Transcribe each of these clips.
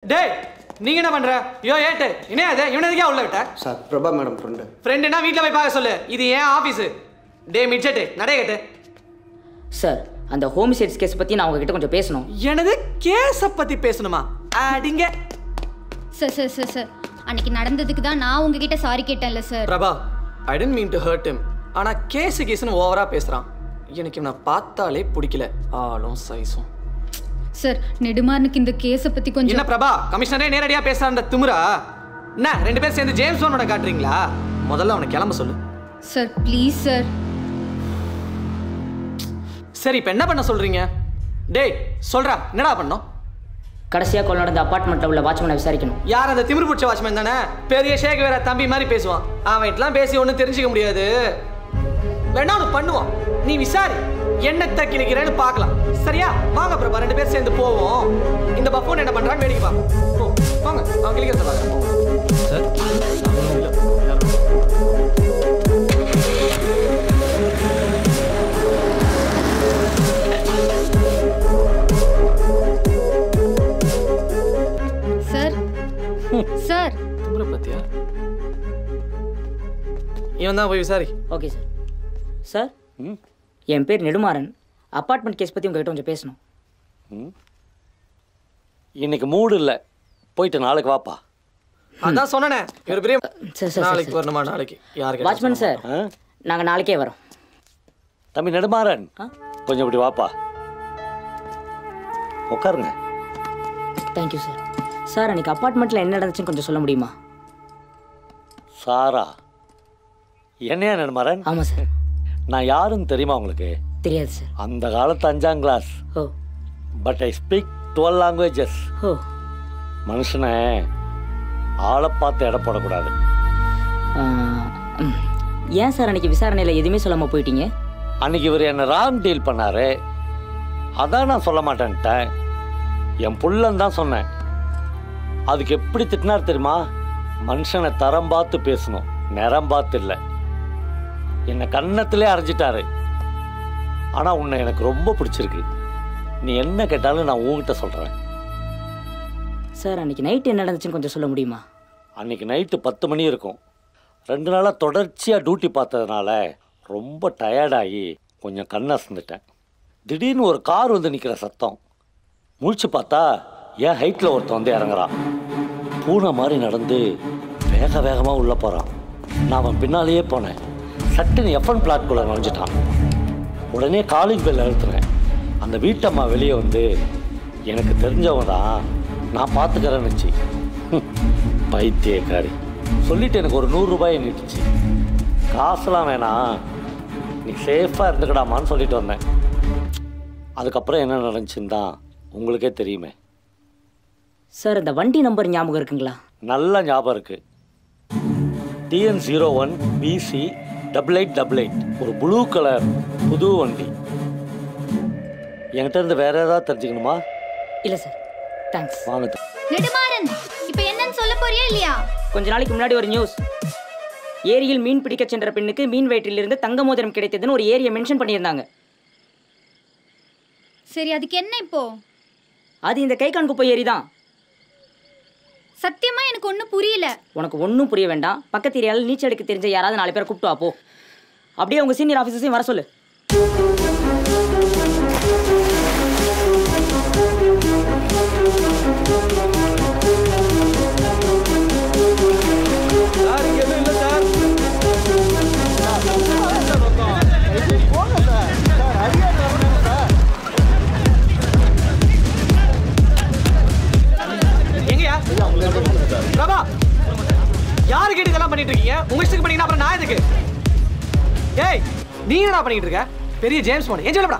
டேய் நீங்க என்ன பண்ற? யோ ஏட்டு என்ன அது? இவனை எதுக்கே உள்ள விட்ட? Sir Prabha madam friend. ஃப்ரெண்டுனா வீட்ல போய் பார்க்க சொல்லு. இது ஏன் ஆபீஸ். டேய் மிட்செட் நடை கேட்டு. சார் அந்த ஹோமிசைட்ஸ் கேஸ் பத்தி நான் உங்ககிட்ட கொஞ்சம் பேசணும். என்னது கேஸ பத்தி பேசணுமா? அடிங்க. சார் அன்னைக்கு நடந்ததுக்கு தான் நான் உங்ககிட்ட சாரி கேட்டேன்ல sir. Prabha I didn't mean to hurt him. ஆனா கேஸ்னு ஓவரா பேசுறான். எனக்கு இவனை பார்த்தாலே பிடிக்கல. ஆளும் சைஸும். சார் நெடுமாறனுக்கு இந்த கேஸ பத்தி கொஞ்சம். என்ன பிரபா கமிஷனரே நேரடியா பேசுறான்ற திமிரா? என்ன ரெண்டு பேரும் சேர்ந்து ஜேம்ஸ் பாண்டோட காட்டுறீங்களா? முதல்ல அவனை கிளம்ப சொல்லு. Sir please sir. சரி இப்போ என்ன பண்ண சொல்றீங்க? டேய் சொல்றா என்னடா பண்ணோம்? கடைசியாக கொலை நடந்த அப்பார்ட்மெண்ட்டில் உள்ள வாட்ச்மேனை விசாரிக்கணும். யார் அந்த திமிரு பிடிச்ச வாட்ச்மேன் தானே? பெரிய ஷேக் வேற தம்பி மாதிரி பேசுவான். அவன் இதெல்லாம் பேசி ஒன்றும் தெரிஞ்சுக்க முடியாது. வேணா ஒன்று பண்ணுவான். நீ விசாரி என்னத்தை கிழிக்கிறேன்னு பார்க்கலாம். சரியா? வாங்க பிரபா ரெண்டு பேர் சேர்ந்து போவோம். இந்த பஃபோன் என்ன பண்றான்னு வேடிக்கை பார்ப்போம். வாங்க அவன் கிழிக்கிறத பார்க்கலாம். சார் சார் சார் திமிர பத்தியா? இவன் தான் போய் விசாரி. Okay sir. சார் என் பேர் நெடுமாறன். அப்பார்ட்மெண்ட் கேஸ் பற்றி உங்ககிட்ட கொஞ்சம் பேசணும். இன்னைக்கு மூடு இல்லை, போயிட்டு நாளைக்கு வாப்பா. அதான் சொன்னேனே இவர் பெரிய சார் நாளைக்கு வரணுமா? நாளைக்கு யாருக்கு வாட்ச்மேன் சார் நாங்கள் நாளைக்கே வரோம். தம்பி நெடுமாறன் கொஞ்சம் இப்படி வாப்பா, உட்காருங்க. Thank you sir. சார் அன்றைக்கி அப்பார்ட்மெண்ட்டில் என்ன நடந்துச்சுன்னு கொஞ்சம் சொல்ல முடியுமா? சாரா என்னையா நெடுமாறன்? ஆமாம் சார். நான் யாருன்னு தெரியுமா உங்களுக்கு? தெரியாது சார். அந்த காலத்து 5ஆம் class. Oh but I speak 12 languages. Oh மனுஷனை ஆளை பார்த்து எடை போடக்கூடாது. ஏன் சார் அன்றைக்கி விசாரணையில் எதுவுமே சொல்லாமல் போயிட்டீங்க? அன்னைக்கு இவர் என்னை ராங் டீல் பண்ணாரு, அதான் நான் சொல்ல மாட்டேன்ட்டேன். என் புள்ளன் தான் சொன்னேன். அதுக்கு எப்படி திட்டினார் தெரியுமா? மனுஷனை தரம் பார்த்து பேசணும், நிறம் பார்த்து இல்லை. என்னை கன்னத்திலே அரைஞ்சிட்டாரு. ஆனால் உன்னை எனக்கு ரொம்ப பிடிச்சிருக்கு. நீ என்ன கேட்டாலும் நான் உங்ககிட்ட சொல்கிறேன். சார் அன்றைக்கி நைட்டு என்ன நடந்துச்சுன்னு கொஞ்சம் சொல்ல முடியுமா? அன்றைக்கி நைட்டு 10 மணி இருக்கும். 2 நாளாக தொடர்ச்சியாக டியூட்டி பார்த்ததுனால ரொம்ப டயர்டாகி கொஞ்சம் கண்ணசந்துட்டேன். திடீர்னு ஒரு கார் வந்து நிற்கிற சத்தம். முழிச்சு பார்த்தா என் ஹைட்டில் ஒருத்தன் வந்து இறங்குறான். பூனை மாதிரி நடந்து வேக வேகமாக உள்ளே போகிறான். நான் அவன் பின்னாலேயே போனேன். சட்டுன்னு எஃப்என் பிளாட்குள்ளே நுழைஞ்சிட்டான். உடனே காலிங் பெல் அழுத்துனேன். அந்த வீட்டம்மா வெளியே வந்து எனக்கு தெரிஞ்சவங்க தான், நான் பார்த்துக்கிறேன்னுச்சு. பைத்தியக்காரி சொல்லிட்டு எனக்கு ஒரு 100 ரூபாயை நீட்டுச்சு. காசுலாம் வேணாம், நீ சேஃபாக இருந்துக்கடாமான்னு சொல்லிட்டு வந்தேன். அதுக்கப்புறம் என்ன நடந்துச்சுன்னு தான் உங்களுக்கே தெரியுமே. சார் இந்த வண்டி நம்பர் ஞாபகம் இருக்குங்களா? நல்ல ஞாபகம் இருக்குது. TN01 BC 8888, ஒரு ப்ளூ கலர் புது வண்டி. என்கிட்ட இருந்து வேற ஏதாவது தெரிஞ்சுக்கணுமா? இல்லை சார் தேங்க்ஸ். வாங்க. நெடுமாறன் இப்போ என்னன்னு சொல்ல போறியா இல்லையா? கொஞ்ச நாளைக்கு முன்னாடி ஒரு நியூஸ். ஏரியில் மீன் பிடிக்க சென்ற பெண்ணுக்கு மீன் வயிற்றிலிருந்து தங்க மோதிரம் கிடைத்ததுன்னு ஒரு ஏரியை மென்ஷன் பண்ணியிருந்தாங்க. சரி அதுக்கு என்ன இப்போ? அது இந்த கைகான் குப்பை ஏரி தான். சத்தியமா எனக்கு ஒன்றும் புரியல. உனக்கு ஒன்றும் புரிய வேண்டாம். பக்கத்து ஏரியாவில் நீச்சல் அடிக்க தெரிஞ்ச யாராவது 4 பேரை கூப்பிட்டு வாப்போ. அப்படியே உங்கள் சீனியர் ஆஃபீஸர்ஸையும் வர சொல்லு. பிரபா யாரு கேட்டு இதெல்லாம் பண்ணிட்டு இருக்கீங்க? உங்க இஷ்டத்துக்கு பண்ணீங்கன்னா அப்புறம் நான் எதுக்கு? ஏய் நீ என்னடா பண்ணிட்டு இருக்க? பெரிய ஜேம்ஸ் பாண்ட் ஏன் சொல்லடா?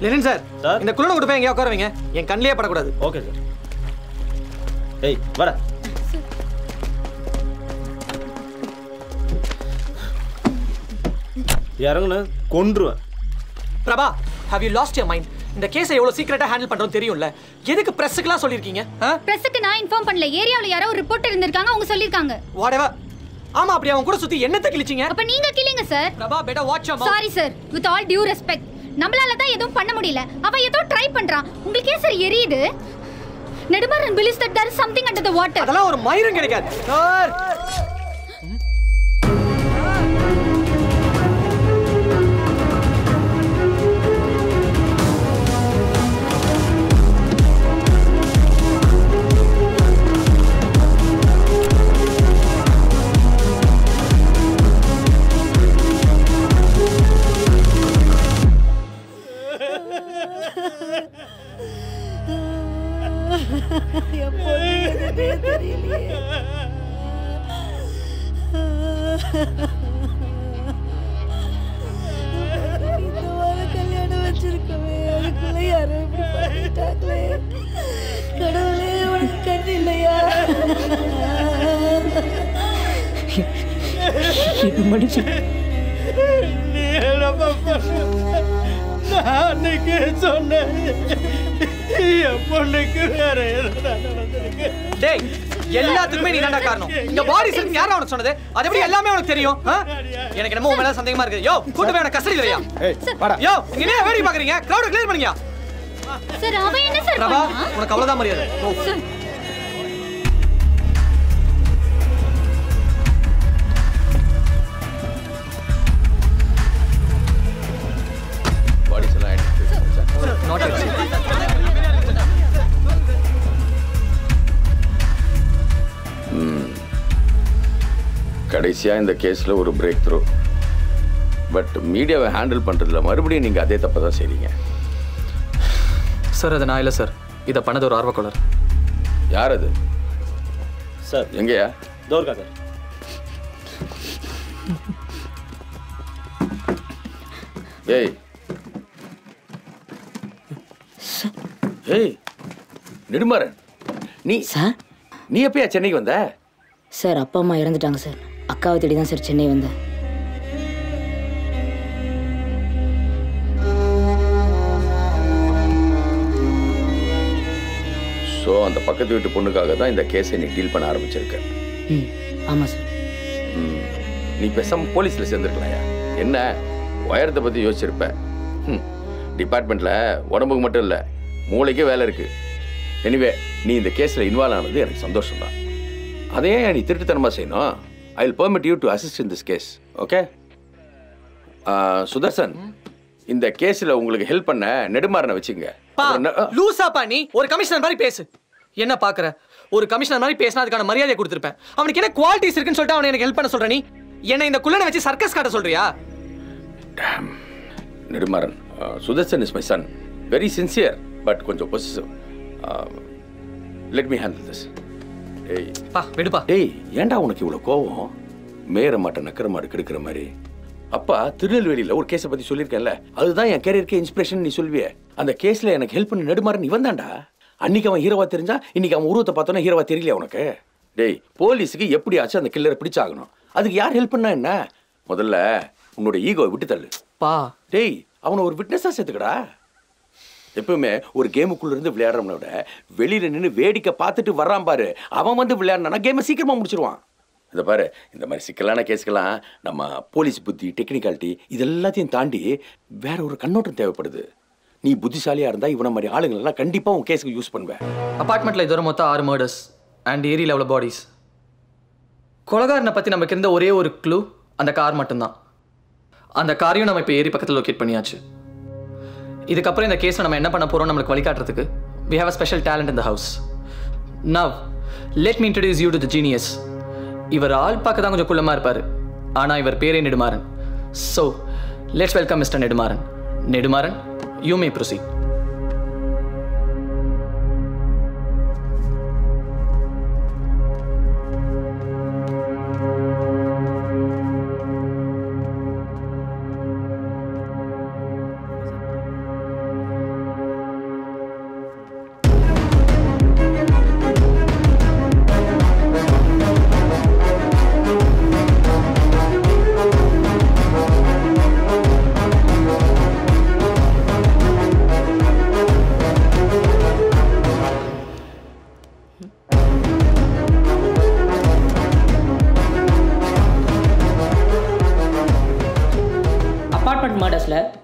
லெனின் சார் இந்த குள்ளன கொண்டு போய் எங்க உட்கார வைங்க. என் கண்ணிலே படக்கூடாது. Okay sir. ஏய் வர. இறங்குன கொன்றுவேன். Prabha have you lost your mind? இந்த கேஸை எவ்வளவு சீக்கிரட்டா ஹேண்டில் பண்றோம் தெரியும்ல. எதுக்கு பிரஸ்க்குலாம் சொல்லிருக்கீங்க? பிரஸ்க்கு நான் இன்ஃபார்ம் பண்ணல. ஏரியாவுல யாரோ ஒரு ரிப்போர்ட்டர் இருந்திருக்காங்க, அவங்க சொல்லிருக்காங்க. whatever. ஆமா அப்படி அவன் கூட சுத்தி என்னத்த கிழிச்சீங்க? அப்ப நீங்க கிளிங்க sir. Prabha better watch your mouth. Sorry sir, with all due respect, நம்மளால தான் எதுவும் பண்ண முடியல. அவ ஏதோ ட்ரை பண்றான். உங்களுக்கு ஏன் சார் எரியுது? Nedumaran believes that there is something under the water. அதெல்லாம் ஒரு மயிரும் கிடைக்காது சார். கல்யாணம் வச்சிருக்கவே அதுக்குள்ள யாரும் இப்படி பண்ணிட்டாங்களே. கடவுளே உனக்கு கண் இல்லையா? அன்னைக்கு சொன்னேன் என் பொண்ணுக்கு வேற டேய், எல்லாத்துக்குமே நீ தான்டா காரணம். இந்த பாடிஸ் இருக்கு யாரா உனக்கு சொன்னது? அது எப்படி எல்லாமே உனக்கு தெரியும்? எனக்கு என்னமோ உன் மேல சந்தேகமா இருக்கு. யோ, கூட்டி போய் அவனை கஸ்டடில வையா. யோ, நீங்க என்ன வேடி பாக்குறீங்க? கிரவுட் கிளியர் பண்ணுங்க. சார் அவ என்ன சார் பிரபா, பண்ணா? உனக்கு அவ்வளவுதான் மரியாதை. சார் பாடிஸ் எல்லாம் நாட் கடைசியாக இந்த கேஸில் ஒரு பிரேக் த்ரூ. பட் மீடியாவை ஹேண்டில் பண்ணுறதுல மறுபடியும் நீங்கள் அதே தப்பை தான் செய்றீங்க. சார் அது நான் இல்லை சார். இதை பண்ணது ஒரு ஆர்வக்கோளர். யார் அது? சார் எங்கேயா? தோர்கா சார். ஏய் ஏய் நெடுமாறன், சார் நீ எப்பயா சென்னைக்கு வந்த? சார் அப்பா அம்மா இறந்துட்டாங்க சார். அக்காவை தேடி தான் சார் சென்னை வந்தேன். ஸோ அந்த பக்கத்து வீட்டு பொண்ணுக்காக தான் இந்த கேஸை நீ டீல் பண்ண ஆரம்பிச்சிருக்க. ம் ஆமாம் சார். நீ பேசாம போலீஸில் சேர்ந்துருக்கலையா? என்ன உயரத்தை பற்றி யோசிச்சிருப்ப. டிபார்ட்மெண்ட்டில் உடம்புக்கு மட்டும் இல்லை, மூளைக்கே வேலை இருக்கு. எனிவே நீ இந்த கேஸில் இன்வால்வ் ஆனது எனக்கு சந்தோஷம்தான். அதையே நீ திருட்டுத்தனமாக செய்யணும். I will permit you to assist in this case. Okay Sudarshan, இந்த கேஸில் உங்களுக்கு ஹெல்ப் பண்ண நெடுமாறனை வச்சுங்க. லூசா பண்ணி ஒரு கமிஷனர் மாதிரி பேசு. என்ன பாக்குற? ஒரு கமிஷனர் மாதிரி பேசினா அதுக்கான மரியாதை கொடுத்துருப்பேன். அவனுக்கு என்ன குவாலிட்டிஸ் இருக்குன்னு சொல்லிட்டு அவனை எனக்கு ஹெல்ப் பண்ண சொல்ற. நீ என்ன இந்த குள்ளனை வச்சு சர்க்கஸ் காட்ட சொல்றியா? Nedumaran, Sudarshan is my son. Very sincere but கொஞ்சம் possessive. Let me handle this. டேய் பா விடுப்பா. டேய் ஏன்டா உனக்கு இவ்வளோ கோவம்? மேற மாட்டேன் நக்கிற மாடு கெடுக்கிற மாதிரி. அப்பா திருநெல்வேலியில் ஒரு கேஸை பற்றி சொல்லியிருக்கேன்ல, அதுதான் என் கேரியருக்கு இன்ஸ்பிரேஷன் நீ சொல்வியே. அந்த கேஸில் எனக்கு ஹெல்ப் பண்ண நெடுமாறன் இவன் தான்டா. அன்னைக்கு அவன் ஹீரோவா தெரிஞ்சா இன்னைக்கு அவன் உருவத்தை பார்த்தோன்னா ஹீரோவா தெரியலையா உனக்கு? டேய் போலீஸுக்கு எப்படியாச்சும் அந்த கில்லரை பிடிச்சாகணும். அதுக்கு யார் ஹெல்ப் பண்ணா என்ன? முதல்ல உன்னோட ஈகோவை விட்டு தள்ளு பா. டேய் அவனை ஒரு விட்னஸா சேர்த்துக்கடா. எப்பவுமே ஒரு கேமுக்குள்ள இருந்து விளையாடுறவனை விட வெளியில நின்று வேடிக்கை பார்த்துட்டு வர்றான் பாரு, அவன் வந்து விளையாடுனா கேமை சீக்கிரமா முடிச்சிருவான். இதை பாரு, இந்த மாதிரி சிக்கலான கேஸ்க்கெல்லாம் நம்ம போலீஸ் புத்தி, டெக்னிக்காலிட்டி இது எல்லாத்தையும் தாண்டி வேற ஒரு கண்ணோட்டம் தேவைப்படுது. நீ புத்திசாலியா இருந்தா இவனை மாதிரி ஆளுங்களெல்லாம் கண்டிப்பா உன் கேஸுக்கு யூஸ் பண்ணுவேன். அபார்ட்மெண்ட்ல இதுவரை மொத்தம் 6 மர்டர்ஸ் அண்ட் ஏரி லெவல் பாடிஸ். கொலகாரனை பத்தி நமக்கு இருந்த ஒரே ஒரு க்ளூ அந்த கார் மட்டும்தான். அந்த காரையும் நம்ம இப்போ ஏரி பக்கத்தில் லொக்கேட் பண்ணியாச்சு. இதுக்கப்புறம் இந்த கேஸில் நம்ம என்ன பண்ண போறோம் நம்மளுக்கு வழிகாட்டுறதுக்கு we have a special talent in the house. Now let me introduce you to the genius. இவர் ஆள் பார்க்க தான் கொஞ்சம் குள்ளமா இருப்பாரு, ஆனா இவர் பேரே Nedumaran. So let's welcome Mr. Nedumaran. Nedumaran, you may proceed.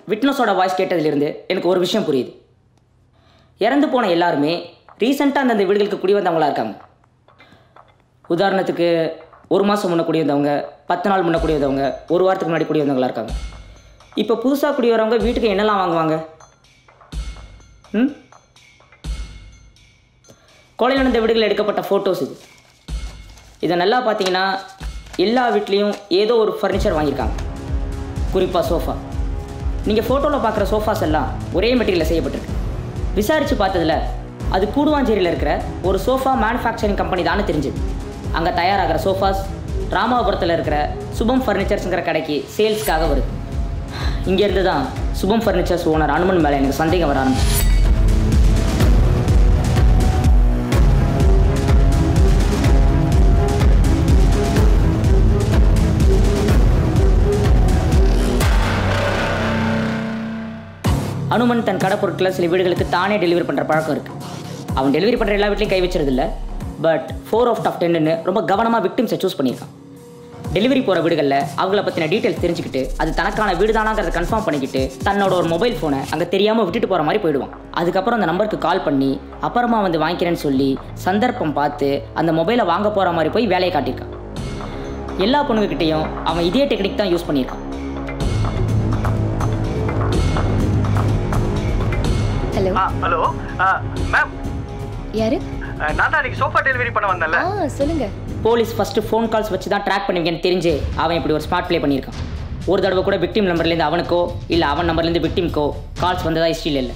விட்னஸோட வாய்ஸ் கேட்டதிலிருந்து எனக்கு ஒரு விஷயம் புரியுது. இறந்து போன எல்லாருமே ரீசெண்டாக அந்தந்த வீடுகளுக்கு குடி வந்தவங்களா இருக்காங்க. உதாரணத்துக்கு 1 மாதம் முன்னே குடி வந்தவங்க, 10 நாள் முன்னே குடி வந்தவங்க, 1 வாரத்துக்கு முன்னாடி குடி வந்தவங்களா இருக்காங்க. இப்போ புதுசாக குடி வரவங்க வீட்டுக்கு என்னெல்லாம் வாங்குவாங்க? கொலை நடந்த வீடுகளில் எடுக்கப்பட்ட ஃபோட்டோஸ் இது. இதை நல்லா பார்த்தீங்கன்னா எல்லா வீட்லேயும் ஏதோ ஒரு ஃபர்னிச்சர் வாங்கியிருக்காங்க. குறிப்பாக சோஃபா. நீங்கள் ஃபோட்டோவில் பார்க்குற சோஃபாஸ் எல்லாம் ஒரே மெட்டீரியலில் செய்யப்பட்டிருக்கு. விசாரித்து பார்த்ததில் அது கூடுவாஞ்சேரியில் இருக்கிற ஒரு சோஃபா மேனுஃபேக்சரிங் கம்பெனி தானே தெரிஞ்சுது. அங்கே தயாராகிற சோஃபாஸ் ராமாபுரத்தில் இருக்கிற சுபம் ஃபர்னிச்சர்ஸுங்கிற கடைக்கு சேல்ஸ்க்காக வருது. இங்கேருந்து தான் சுபம் ஃபர்னிச்சர்ஸ் ஓனர் அனுமன் மேலே எனக்கு சந்தேகம் வர ஆரம்பிச்சு. அனுமன் தன் கடை பொருட்களை சில வீடுகளுக்கு தானே டெலிவரி பண்ணுற பழக்கம் இருக்குது. அவன் டெலிவரி பண்ணுற எல்லா வீட்லையும் கை வச்சுறதில்ல. பட் 4 out of 10ன்னு ரொம்ப கவனமாக விக்டிம்ஸை சூஸ் பண்ணியிருக்கான். டெலிவரி போகிற வீடுகளில் அவங்கள பற்றின டீட்டெயில்ஸ் தெரிஞ்சுக்கிட்டு அது தனக்கான வீடு தானாங்கிறத கன்ஃபார்ம் பண்ணிக்கிட்டு தன்னோட ஒரு மொபைல் ஃபோனை அங்கே தெரியாமல் விட்டுட்டு போகிற மாதிரி போயிடுவான். அதுக்கப்புறம் அந்த நம்பருக்கு கால் பண்ணி அப்புறமா வந்து வாங்கிக்கிறேன்னு சொல்லி சந்தர்ப்பம் பார்த்து அந்த மொபைலை வாங்க போகிற மாதிரி போய் வேலையை காட்டியிருக்கான். எல்லா பொண்ணுங்ககிட்டையும் அவன் இதே டெக்னிக் தான் யூஸ் பண்ணியிருக்கான். ஹலோ ஹலோ மேம், யாரு? நான் தான் அன்னைக்கு சோஃபா டெலிவரி பண்ண வந்தேன்ல. சொல்லுங்க. போலீஸ் ஃபஸ்ட்டு ஃபோன் கால்ஸ் வச்சு தான் ட்ராக் பண்ணுவீங்கன்னு தெரிஞ்சு அவன் இப்படி ஒரு ஸ்மார்ட் ப்ளே பண்ணியிருக்கான். ஒரு தடவை கூட விக்டிம் நம்பர்லேருந்து அவனுக்கோ இல்லை அவன் நம்பர்லேருந்து விக்டிம்க்கோ கால்ஸ் வந்ததா ஹிஸ்ட்ரியில் இல்லை.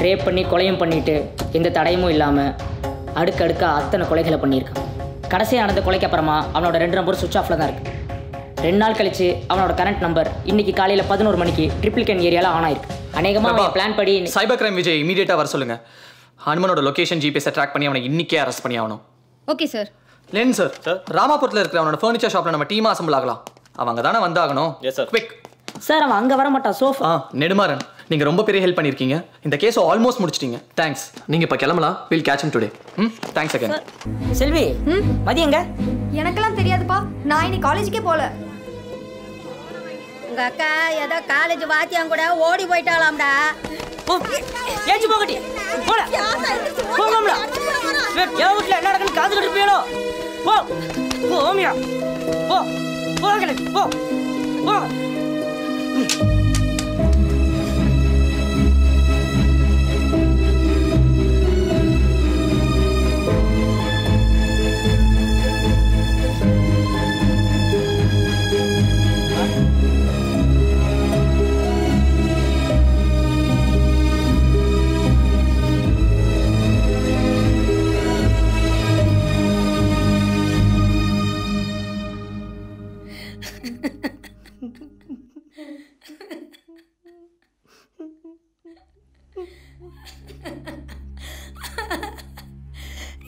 ரேப் பண்ணி கொலையும் பண்ணிவிட்டு எந்த தடையுமும் இல்லாமல் அடுக்கடுக்காக அத்தனை கொலைகளை பண்ணியிருக்கான். கடைசியாக நடந்த கொலைக்கு அப்புறமா அவனோட 2 நம்பர் சுவிட்ச் ஆஃபில் தான் இருக்குது. 2 நாள் கழிச்சு அவனோட கரண்ட் நம்பர் இன்னைக்கு காலையில் 11 மணிக்கு ட்ரிப்ளிகன் ஏரியாவில் ஆன் ஆயிருக்கு. அநேகமாக அவன் பிளான் படி சைபர் கிரைம் விஜய் இமீடியட்டாக வர சொல்லுங்க. ஹனுமனோட லொகேஷன் ஜிபிஎஸை ட்ராக் பண்ணி அவனை இன்னைக்கே அரெஸ்ட் பண்ணி ஆகணும். Okay sir. லேன் சார், ராமாபுரத்தில் இருக்கிற அவனோட ஃபர்னிச்சர் ஷாப்பில் நம்ம டீமாக அசம்பிள் ஆகலாம். அவங்க தானே வந்தாகணும். Yes sir. Quick sir. அவன் அங்கே வர மாட்டான். சோஃபா. நெடுமாறன், நீங்கள் ரொம்ப பெரிய ஹெல்ப் பண்ணியிருக்கீங்க. இந்த கேஸை ஆல்மோஸ்ட் முடிச்சிட்டீங்க. தேங்க்ஸ். நீங்கள் இப்போ கிளம்பலாம். Will catch him today. Thanks again. Selvi, மதியங்க? எனக்கெல்லாம் தெரியாதுப்பா, நான் இன்னைக்கு காலேஜுக்கே போகல. உங்க அக்கா ஏதோ காலேஜ் வாத்தியம் கூட ஓடி போயிட்டாலாம்டா. ஏஞ்சி போகட்டி போல போகம்ல என் வீட்டில் என்ன நடக்குன்னு காது கட்டிருப்பீங்களோ. போ போமியா போ போக போ போ.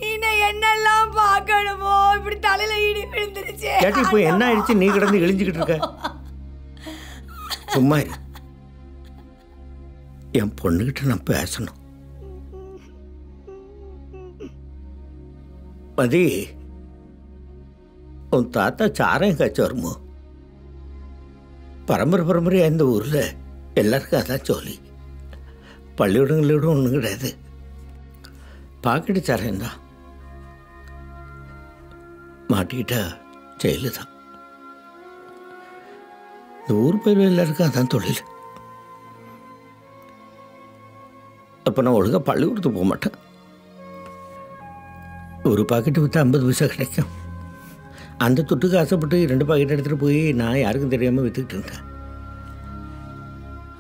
இன்னும் என்னெல்லாம் பார்க்கணுமோ, இப்படி தலையில இடி விழுந்துருச்சு. கேட்டு இப்போ என்ன ஆயிடுச்சு? நீ கிடந்து இழிஞ்சுக்கிட்டு இருக்க. சும்மா இரு. என் பொண்ணுகிட்ட நான் பேசணும். மதி, உன் தாத்தா சாரம் காய்ச்சி வருமோ? பரம்பரையாக இந்த ஊரில் எல்லாருக்கும் அதான் சொல்லி. பள்ளிக்கூடங்களோட ஒன்றும் கிடையாது. பாக்கெட்டு சாரம் தான். மாட்டிக்கிட்டா ஜெயிலு தான். இந்த ஊர் பேர் எல்லாருக்கும் அதான் தொழில். அப்போ நான் ஒழுங்காக பள்ளிக்கூடத்துக்கு போக மாட்டேன். ஒரு பாக்கெட்டு விற்றா 50 பைசா கிடைக்கும். அந்த துட்டுக்கு ஆசைப்பட்டு 2 பாக்கெட் எடுத்துகிட்டு போய் நான் யாருக்கும் தெரியாமல் விற்றுக்கிட்டு இருந்தேன்.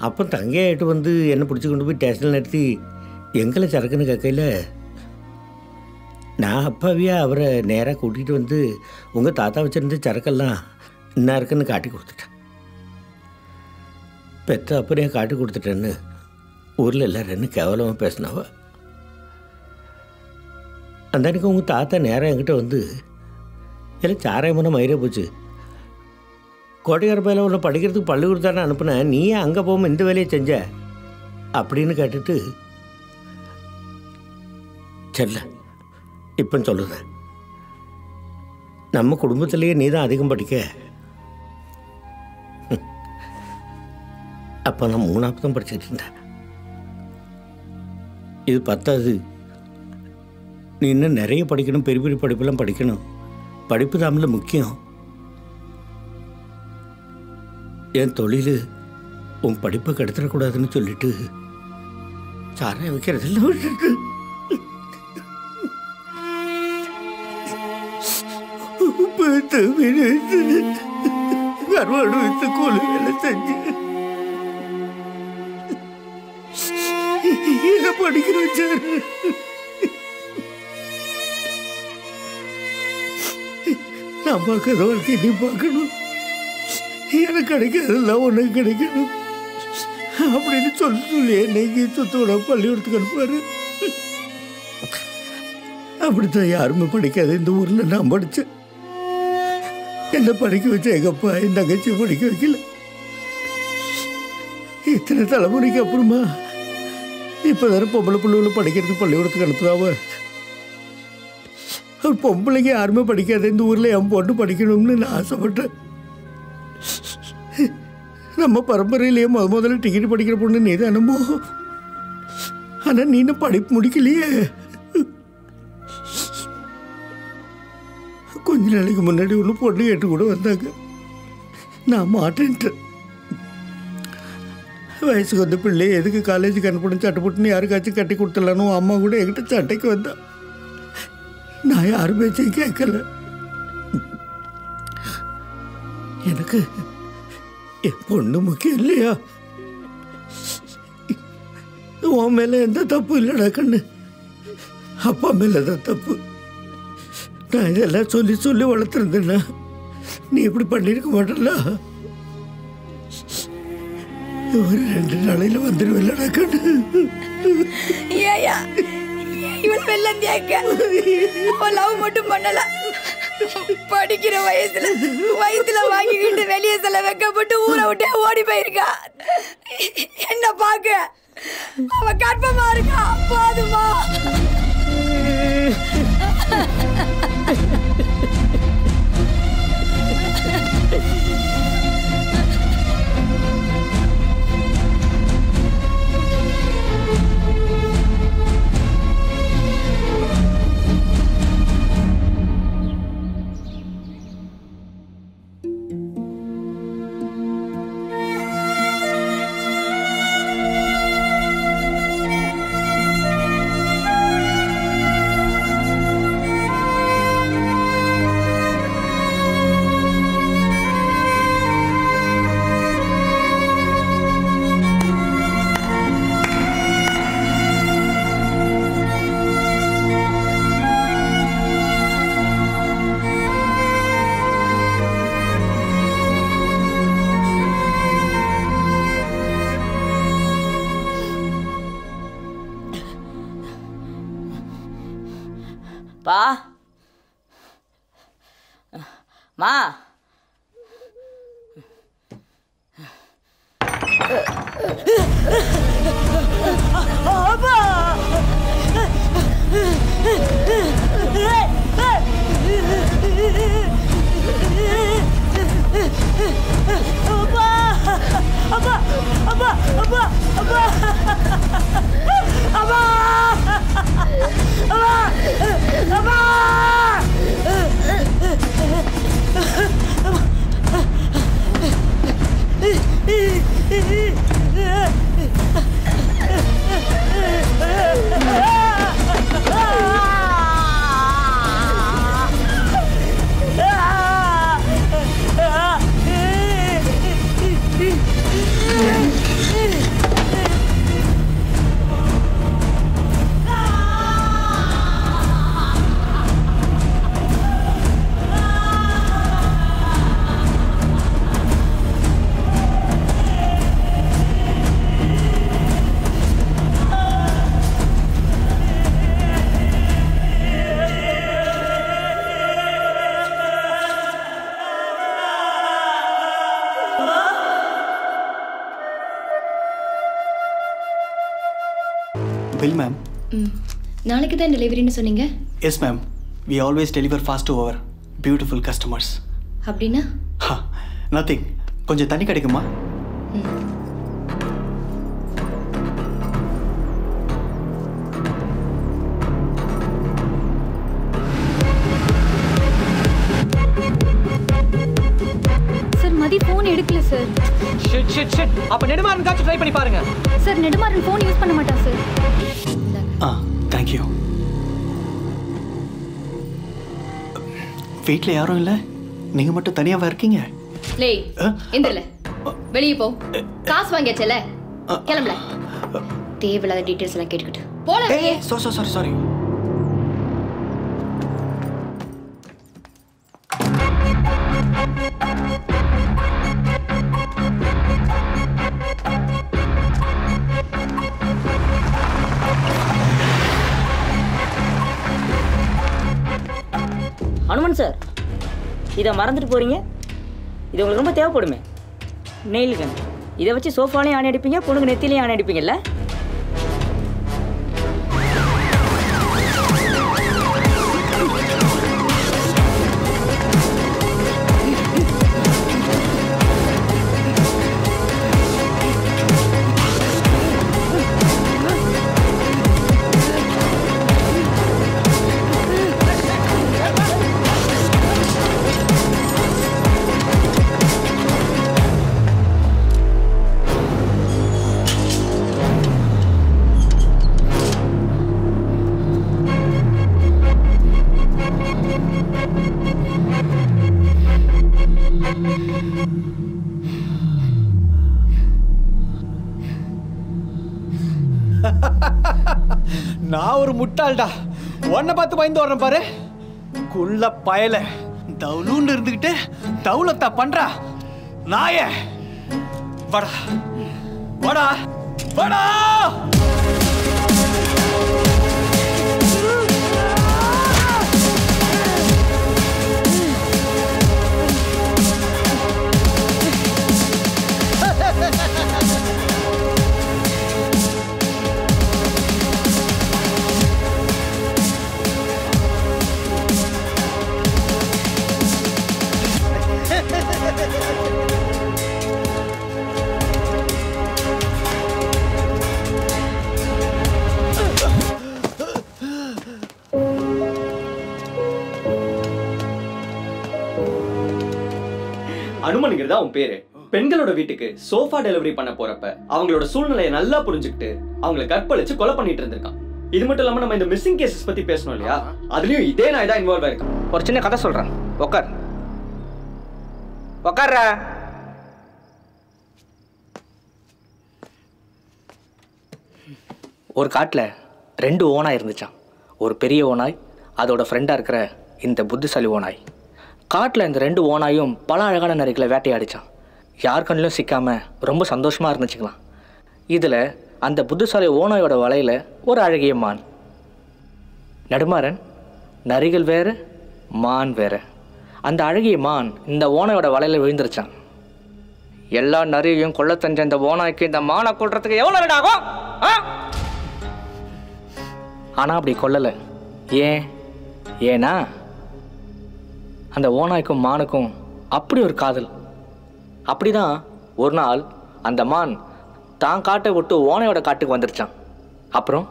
அப்போ தங்கையாயிட்டு வந்து என்னை பிடிச்சி கொண்டு போய் ஸ்டேஷனில் நிறுத்தி எங்களை சரக்குன்னு கேட்கையில் நான் அப்பாவியாக அவரை நேராக கூட்டிகிட்டு வந்து உங்கள் தாத்தா வச்சுருந்த சரக்கெல்லாம் இன்னும் இருக்குன்னு காட்டி கொடுத்துட்டேன். பெற்ற அப்படியே காட்டி கொடுத்துட்டேன்னு ஊரில் எல்லோரும் என்ன கேவலமாக பேசினாவா. அந்த அன்றைக்கி உங்கள் தாத்தா நேராக என்கிட்ட வந்து எல்லாம் சாராயமான மயிரே போச்சு, கோட்டையார் பையில உன்னை படிக்கிறதுக்கு பள்ளிக்கூடத்தானே அனுப்புனேன், நீயே அங்கே போகாமல் இந்த வேலையை செஞ்ச அப்படின்னு கேட்டுட்டு செல்ல இப்போ சொல்லுறேன். நம்ம குடும்பத்திலேயே நீ தான் அதிகம் படிக்க, அப்போ நான் 3வது தான் படிச்சுட்டு இருந்தேன். இது 10வது. நீ இன்னும் நிறைய படிக்கணும், பெரிய பெரிய படிப்பெல்லாம் படிக்கணும். படிப்பு தான் முக்கியம். என் தொழில் உன் படிப்பை கெடுத்துடக்கூடாதுன்னு சொல்லிட்டு சாராயம் வைக்கிறதெல்லாம் விட்டுட்டு கருவாடு வைத்து கூலி வேலை செஞ்சு என்ன படிக்கிற வச்சாரு. நான் பார்க்காத வாழ்க்கை நீ பார்க்கணும், எனக்கு கிடைக்காதெல்லாம் உனக்கு கிடைக்கணும் அப்படின்னு சொல்லி என்னைக்கு சுத்தோட பள்ளிக்கூடத்துக்கு அனுப்புவாரு. அப்படித்தான் யாருமே படிக்காத இந்த ஊரில் நான் படித்தேன். என்ன படிக்க வச்ச எங்கள் அப்பா என் தங்கச்சி படிக்க வைக்கல. இத்தனை தலைமுறைக்கு அப்புறமா இப்போ தானே பொம்பளை பிள்ளைகளை படிக்கிறதுக்கு பள்ளிக்கூடத்துக்கு அனுப்புதாவ. பொம்பளைங்க யாருமே படிக்காத இந்த ஊரில் என் பொண்ணு படிக்கணும்னு நான் ஆசைப்பட்டேன். நம்ம பரம்பரையிலேயே முதல்ல டிக்கெட் படிக்கிற பொண்ணு நீ தானமோ. ஆனால் நீ இன்னும் படிப்பு முடிக்கலையே. கொஞ்ச நாளைக்கு முன்னாடி ஒன்று பொண்ணு கேட்டு கூட வந்தாங்க. நான் மாட்டேன்ட்டேன். வயசுக்கு வந்த பிள்ளையை எதுக்கு காலேஜுக்கு அனுப்பணும், சட்டை போட்டுன்னு யாருக்காச்சும் கட்டி கொடுத்துடலான்னு அம்மா கூட என்கிட்ட சட்டைக்கு வந்தா. நான் யாரு பேச்சையும் கேட்கல. எனக்கு என் பொண்ணு முக்கியம் இல்லையா? உன் மேல எந்த தப்பு இல்லைடா கண்ணு, அப்பா மேலதான் தப்பு. நான் இதெல்லாம் சொல்லி சொல்லி வளர்த்துருந்தேன்னா நீ இப்படி பண்ணிருக்க மாட்டல. ஒரு 2 நாளையில வந்துடுவில்லடா கண்ணு. ஏயா இவள் வெள்ளந்தியாக்க லவ் மட்டும் பண்ணல, படிக்கிற வயசுல வாங்கிக்கிட்டு வெளியே செல்ல வைக்கப்பட்டு ஊரை விட்டு ஓடி போயிருக்கா. என்ன பாக்க அவ கர்ப்பமா இருக்கா. போதுமா? பா மா Bill ma'am. நாளைக்கு தான் டெலிவரின்னு சொன்னீங்க? Yes ma'am. We always deliver fast to our beautiful customers. அப்படின்னா? Nothing. கொஞ்சம் தண்ணி கிடைக்குமா? சார். Shit shit shit. அப்ப நெடுமாறன் காச்சு ட்ரை பண்ணி பாருங்க. சார் நெடுமாறன் ஃபோன் யூஸ் பண்ண மாட்டான் சார். Thank you. வீட்டில் யாரும் இல்லை, நீங்க மட்டும் தனியாவா இருக்கீங்க? லேய் எந்திரல, வெளியே போ. காசு வாங்கியாச்சல, கிளம்பல. தேவையில்லாத டீடைல்ஸ் எல்லாம் கேட்டுக்கிட்டு போல. சாரி. அனுமன் சார், இதை மறந்துட்டு போறீங்க. இது உங்களுக்கு ரொம்ப தேவைப்படுமே. நெயில் கன். இதை வச்சு சோஃபாலையும் ஆணி அடிப்பீங்க, பொண்ணுங்க நெத்திலையும் ஆணி அடிப்பீங்கல்ல. நான் ஒரு முட்டாள்டா, உன்னை பார்த்து பயந்து வர்றேன் பாரு. குள்ள பயல தவுலூன்னு இருந்துகிட்டு தவுலத்தா பண்றா நாய. வாடா வாடா வாடா. அனுமனுங்கிறதா உன் பேரு. பெண்களோட வீட்டுக்கு சோஃபா டெலிவரி பண்ண போறப்ப அவங்களோட சூழ்நிலையை நல்லா புரிஞ்சுக்கிட்டு அவங்களை கற்பழிச்சு கொலை பண்ணிட்டு இருந்திருக்கான். இது மட்டும் இல்லாம நம்ம இந்த மிஸ்ஸிங் கேசஸ் பத்தி பேசணும் இல்லையா, அதுலயும் இதே நான் தான் இன்வால்வ் ஆயிருக்கேன். ஒரு சின்ன கதை சொல்றேன், உட்கார். உட்கார்ற. ஒரு காட்டில் 2 ஓனாய் இருந்துச்சான். ஒரு பெரிய ஓனாய், அதோட ஃப்ரெண்டாக இருக்கிற இந்த புத்திசாலி ஓனாய். காட்டில் இந்த 2 ஓனாயும் பல அழகான நரிகளை வேட்டையாடிச்சான். யார் கண்ணிலும் சிக்காமல் ரொம்ப சந்தோஷமாக இருந்துச்சுக்கலாம். இதில் அந்த புத்திசாலி ஓனாயோட வலையில் ஒரு அழகிய மான். நடுமாறன், நரிகள் வேறு மான் வேறு. அந்த அழகிய மான் இந்த ஓனாயோட வலையில் விழுந்துருச்சான். எல்லா நரியையும் கொல்ல தெரிஞ்ச இந்த ஓனாய்க்கு இந்த மானை கொல்றதுக்கு எவ்வளோ நேரம் ஆகும்? ஆனால் அப்படி கொல்லலை. ஏன்னா அந்த ஓனாய்க்கும் மானுக்கும் அப்படி ஒரு காதல். அப்படிதான் ஒரு நாள் அந்த மான் தான் காட்டை விட்டு ஓனாயோட காட்டுக்கு வந்துருச்சான். அப்புறம்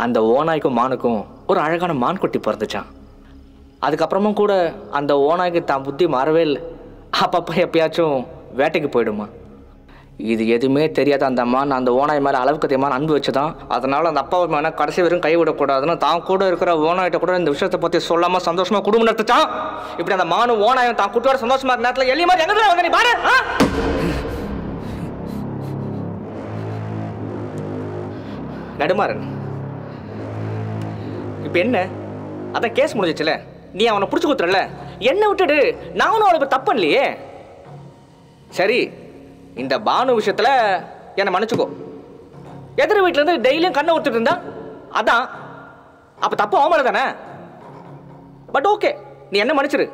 அந்த ஓனாய்க்கும் மானுக்கும் ஒரு அழகான மான் குட்டி பிறந்துச்சான். அதுக்கப்புறமும் கூட அந்த ஓனாய்க்கு தான் புத்தி மாறவே இல்லை. அப்பப்போ எப்பயாச்சும் வேட்டைக்கு போயிடுமா. இது எதுவுமே தெரியாத அந்த மான் அந்த ஓனாய் மேலே அளவுக்கு அதிகமான அன்பு வச்சுதான். அதனால் அந்த அப்பாவை மேலே கடைசி வரைக்கும் கைவிடக்கூடாதுன்னு தான் கூட இருக்கிற ஓனாயிட்ட கூட இந்த விஷயத்தை பற்றி சொல்லாமல் சந்தோஷமாக குடும்பம் நடத்துச்சான். இப்படி அந்த மானும் ஓனாயும் தான் குட்டியோட சந்தோஷமா இருக்க நேரத்தில் எலி மாதிரி எங்கே வந்து நீ பாரு. நடுமாறன், இப்போ என்ன? அதான் கேஸ் முடிஞ்சிச்சுல, நீ அவனை பிடிச்சி கொடுத்துறல, என்ன விட்டுடு. நானும் அவளுக்கு தப்பு இல்லையே. சரி, இந்த பானு விஷயத்தில் என்னை மன்னிச்சுக்கோ. எதிர் வீட்டிலேருந்து டெய்லியும் கண்ணை ஊற்றிட்டு இருந்தா அதான். அப்போ தப்பு ஆமாம் தானே? பட் ஓகே, நீ என்ன மன்னிச்சிரு.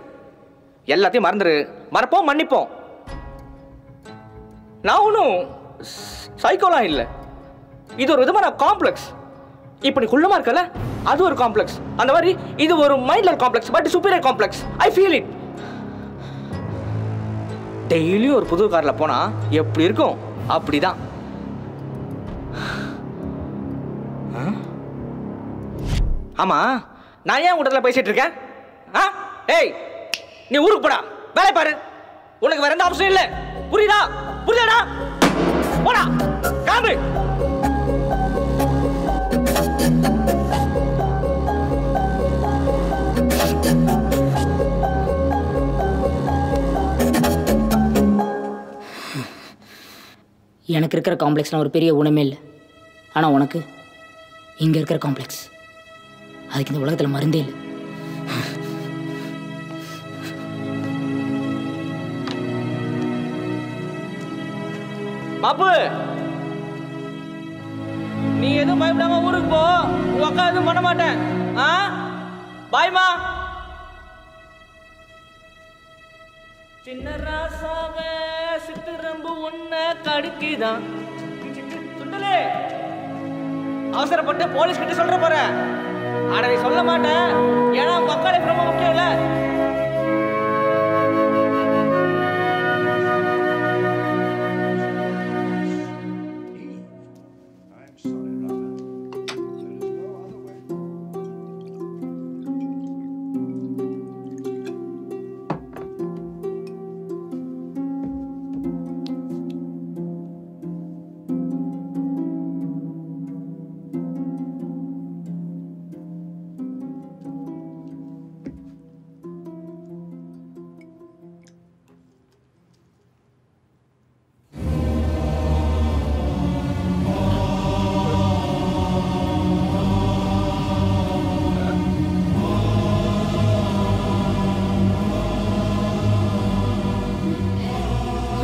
எல்லாத்தையும் மறந்துரு. மறப்போம், மன்னிப்போம். நான் ஒன்றும் சைக்கோலாம் இல்லை. இது ஒரு விதமான காம்ப்ளெக்ஸ். இப்போ நீ குள்ளமாக இருக்கல, அது ஒரு காம்ப்ளெக்ஸ். அந்த மாதிரி இது ஒரு மைண்ட்லர் complex, but superior complex. I feel it. டெய்லியும் ஒரு புது காரில் போனால் எப்படி இருக்கும்? அப்படிதான். ஆமா, நான் ஏன் உடல பேசிட்டு இருக்கேன்? ஏய், நீ ஊருக்கு போடா, வேலை பாரு. உனக்கு வேற எந்த ஆப்ஷன் இல்லை. புரியுதா? புரியுதாடா? போடா கிளம்பு. எனக்கு இருக்கிற காம்ப்ளெக்ஸ்லாம் ஒரு பெரிய குணமே இல்லை. ஆனால் உனக்கு இங்கே இருக்கிற காம்ப்ளெக்ஸ், அதுக்கு இந்த உலகத்தில் மருந்தே இல்லை. பாப்பு, நீ எதுவும் பயப்படாம ஊருக்கு போ. உங்க அக்கா எதுவும் பண்ண மாட்டேன். பாய்மா. சின்ன ராசாவே சித்திரம்பு ஒன்ன கடுக்கிதான். சுண்டலே, அவசரப்பட்டு போலீஸ் கிட்ட சொல்ற போற. ஆனா நீ சொல்ல மாட்டேன், ஏன்னா உங்க அக்கா லைஃப் ரொம்ப முக்கியம் இல்ல.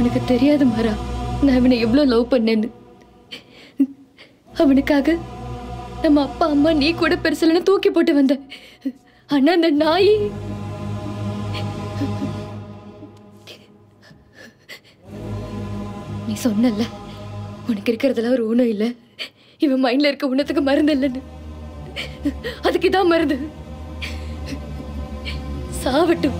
உனக்கு தெரியாது மாறா, நான் அவனை எவ்வளோ லவ் பண்ணேன்னு. அவனுக்காக நம்ம அப்பா அம்மா நீ கூட பெருசுலன்னு தூக்கி போட்டு வந்த. ஆனா அந்த நாய் நீ சொன்னல உனக்கு இருக்கிறதுல ஒரு ஊனம் இல்லை, இவன் மைண்ட்ல இருக்க உணத்துக்கு மருந்து இல்லைன்னு. அதுக்கு இதான் மருந்து. சாவட்டும்.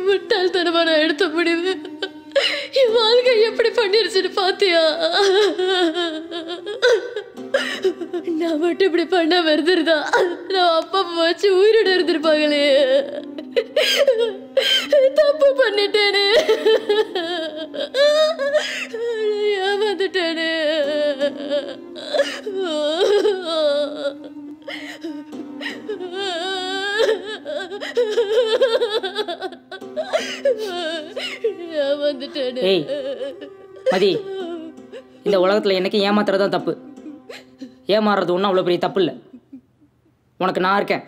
முட்டாள்தனமான எடுத்த முடிவு என் வாழ்க்கை எப்படி பண்ணிருச்சுன்னு பாத்தியா? நான் மட்டும் இப்படி பண்ண வருதுருதா நான் அப்பா வச்சு உயிரோட இருந்திருப்பாங்களே. தப்பு பண்ணிட்டேனே, ஏமாந்துட்டேனே. ஏய் மதி, இந்த உலகத்தில் எனக்கு ஏமாத்துறதுதான் தப்பு. ஏமாறுறது ஒன்றும் அவ்வளோ பெரிய தப்பு இல்லை. உனக்கு நான் இருக்கேன்.